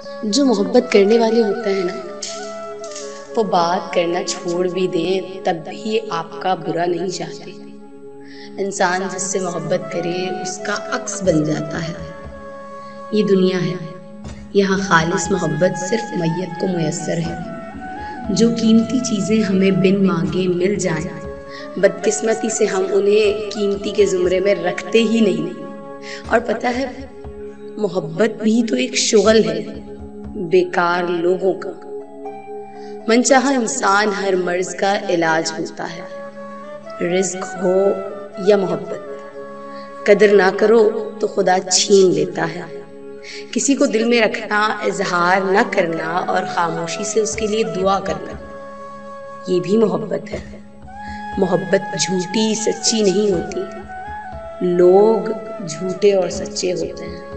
जो मोहब्बत करने वाले होते हैं ना, वो बात करना छोड़ भी दें तब भी ये आपका बुरा नहीं चाहते। इंसान जिससे मोहब्बत करे उसका अक्स बन जाता है। ये दुनिया है, यहाँ खालिस मोहब्बत सिर्फ मैयत को मुयस्सर है। जो कीमती चीज़ें हमें बिन मांगे मिल जाएं, बदकिस्मती से हम उन्हें कीमती के ज़ुमरे में रखते ही नहीं। और पता है, मोहब्बत भी तो एक शुगल है बेकार लोगों का। मनचाहा इंसान हर मर्ज का इलाज होता है। रिज्क हो या मोहब्बत, कदर ना करो तो खुदा छीन लेता है। किसी को दिल में रखना, इजहार न करना और खामोशी से उसके लिए दुआ करना, ये भी मोहब्बत है। मोहब्बत झूठी सच्ची नहीं होती, लोग झूठे और सच्चे होते हैं।